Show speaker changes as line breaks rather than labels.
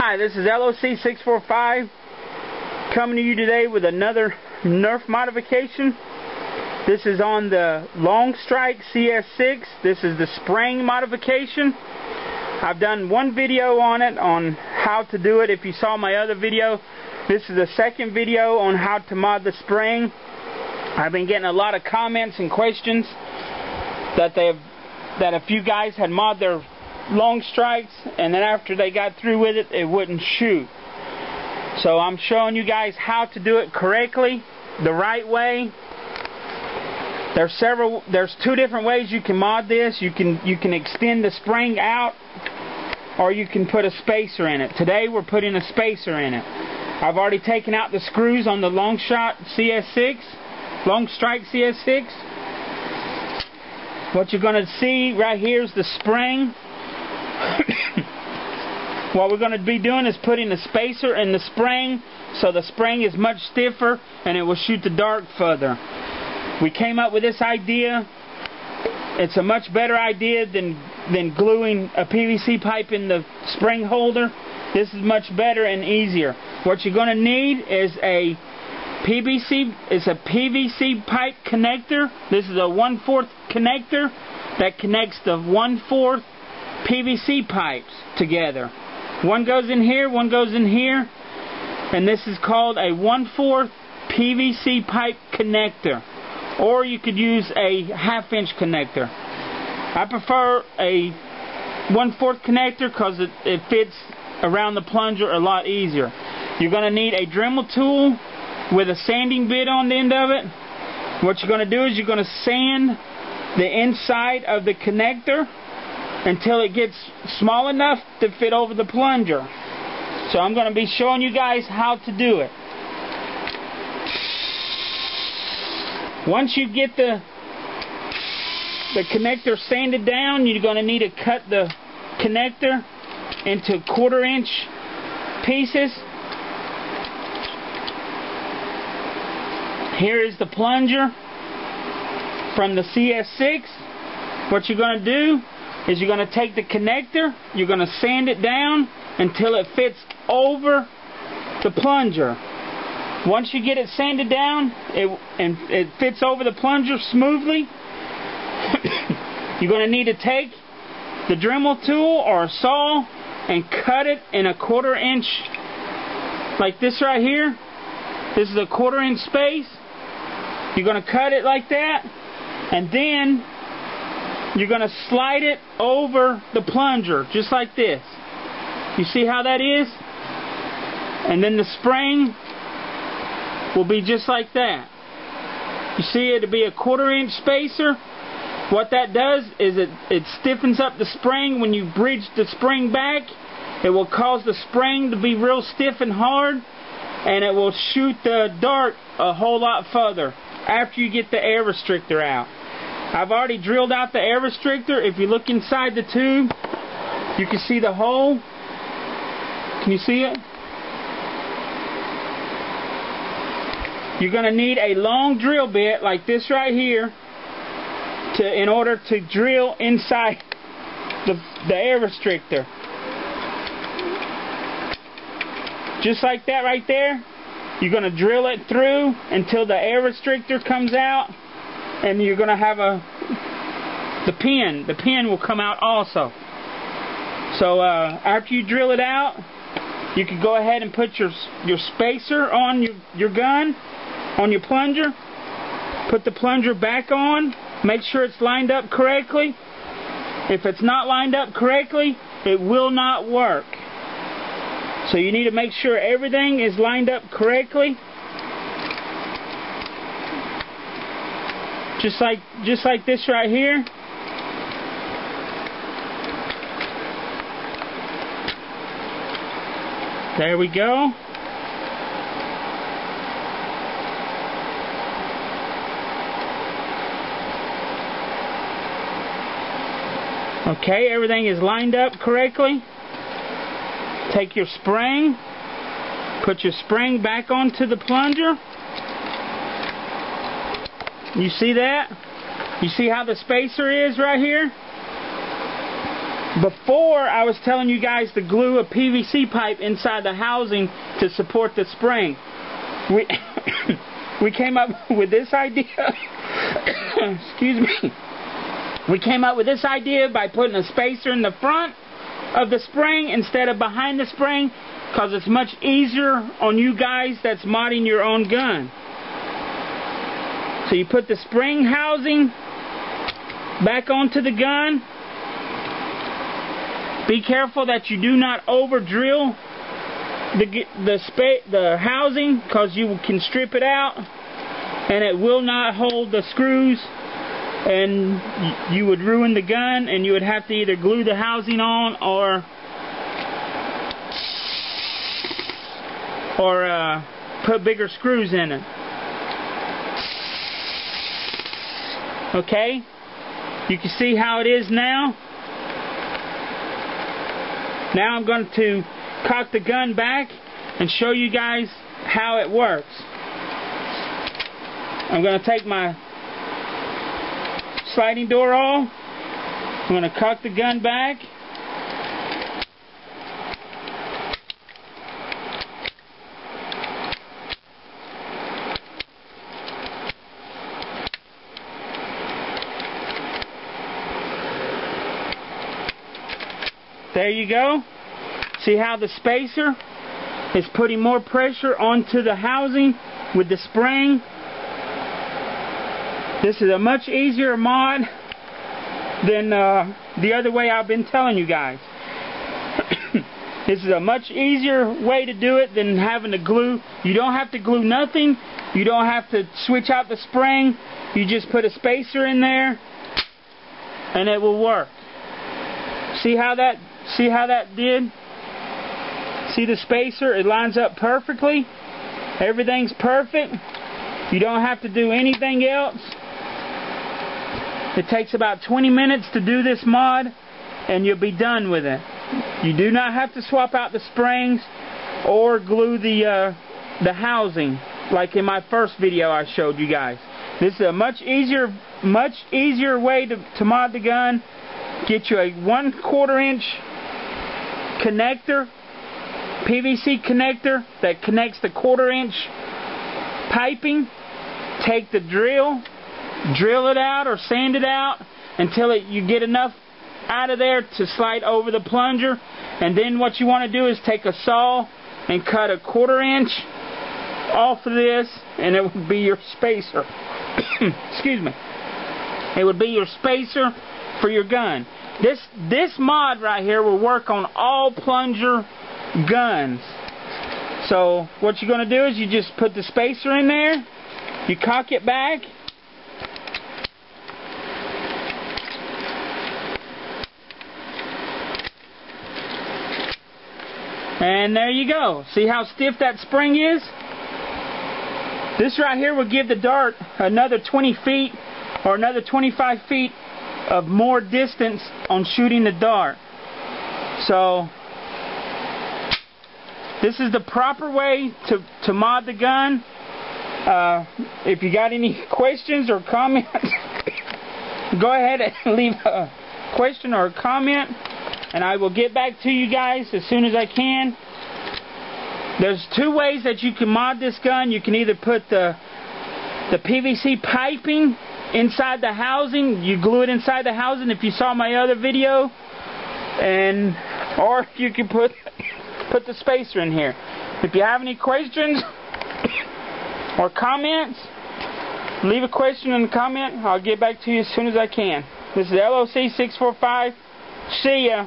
Hi, this is LOC645 coming to you today with another nerf modification. This is on the longstrike cs-6. This is the spraying modification. I've done one video on it, on how to do it. If you saw my other video, this is the second video on how to mod the spraying. I've been getting a lot of comments and questions that a few guys had mod their long strikes, and then after they got through with it, it wouldn't shoot. So I'm showing you guys how to do it correctly, the right way. There's two different ways you can mod this. You can extend the spring out, or you can put a spacer in it. Today we're putting a spacer in it. I've already taken out the screws on the longstrike cs-6. What you're going to see right here is the spring. What we're going to be doing is putting a spacer in the spring, so the spring is much stiffer and it will shoot the dart further. We came up with this idea. It's a much better idea than gluing a PVC pipe in the spring holder. This is much better and easier. What you're going to need is a PVC pipe connector. This is a 1/4 connector that connects the 1/4 PVC pipes together. One goes in here, one goes in here, and this is called a 1/4 PVC pipe connector. Or you could use a 1/2" connector. I prefer a 1/4 connector because it fits around the plunger a lot easier. You're going to need a Dremel tool with a sanding bit on the end of it. What you're going to do is you're going to sand the inside of the connector until it gets small enough to fit over the plunger. So I'm going to be showing you guys how to do it. Once you get the connector sanded down, you're going to need to cut the connector into 1/4" pieces. Here is the plunger from the cs-6. What you're going to do is you're going to take the connector, you're going to sand it down until it fits over the plunger. Once you get it sanded down and it fits over the plunger smoothly, you're going to need to take the Dremel tool or a saw and cut it in a 1/4" like this right here. This is a 1/4" space. You're going to cut it like that, and then you're going to slide it over the plunger just like this. You see how that is? And then the spring will be just like that. You see, it'll be a 1/4" spacer. What that does is it stiffens up the spring. When you bridge the spring back, it will cause the spring to be real stiff and hard, and it will shoot the dart a whole lot further after you get the air restrictor out. I've already drilled out the air restrictor. If you look inside the tube, you can see the hole. Can you see it? You're going to need a long drill bit like this right here in order to drill inside the air restrictor. Just like that right there. You're going to drill it through until the air restrictor comes out, and you're going to have the pin. The pin will come out also. So after you drill it out, you can go ahead and put your spacer on your gun, on your plunger. Put the plunger back on. Make sure it's lined up correctly. If it's not lined up correctly, it will not work. So you need to make sure everything is lined up correctly. Just like this right here. There we go. Okay, everything is lined up correctly. Take your spring, put your spring back onto the plunger. You see that? You see how the spacer is right here? Before, I was telling you guys to glue a PVC pipe inside the housing to support the spring. We came up with this idea. Excuse me. We came up with this idea by putting a spacer in the front of the spring instead of behind the spring, because it's much easier on you guys that's modding your own gun. So you put the spring housing back onto the gun. Be careful that you do not over drill the housing, because you can strip it out and it will not hold the screws, and you would ruin the gun, and you would have to either glue the housing on or put bigger screws in it. Okay, you can see how it is now. Now I'm going to cock the gun back and show you guys how it works. I'm going to take my sliding door off. I'm going to cock the gun back. There you go. See how the spacer is putting more pressure onto the housing with the spring. This is a much easier mod than the other way I've been telling you guys. This is a much easier way to do it than having to glue. You don't have to glue nothing. You don't have to switch out the spring. You just put a spacer in there and it will work. See how that did? See the spacer? It lines up perfectly. Everything's perfect. You don't have to do anything else. It takes about 20 minutes to do this mod and you'll be done with it. You do not have to swap out the springs or glue the housing like in my first video I showed you guys. This is a much easier way to mod the gun. Get you a 1/4 inch connector, PVC connector that connects the 1/4 inch piping. Take the drill it out or sand it out until you get enough out of there to slide over the plunger, and then what you want to do is take a saw and cut a 1/4 inch off of this, and it would be your spacer. Excuse me. It would be your spacer for your gun. This mod right here will work on all plunger guns. So what you're going to do is you just put the spacer in there, you cock it back, and there you go. See how stiff that spring is? This right here will give the dart another 20 feet or another 25 feet of more distance on shooting the dart. So this is the proper way to mod the gun. If you got any questions or comments, go ahead and leave a question or a comment, and I will get back to you guys as soon as I can. There's two ways that you can mod this gun. You can either put the PVC piping inside the housing. You glue it inside the housing if you saw my other video, or you can put the spacer in here. If you have any questions or comments, leave a question in the comment. I'll get back to you as soon as I can. This is LOC 645. See ya.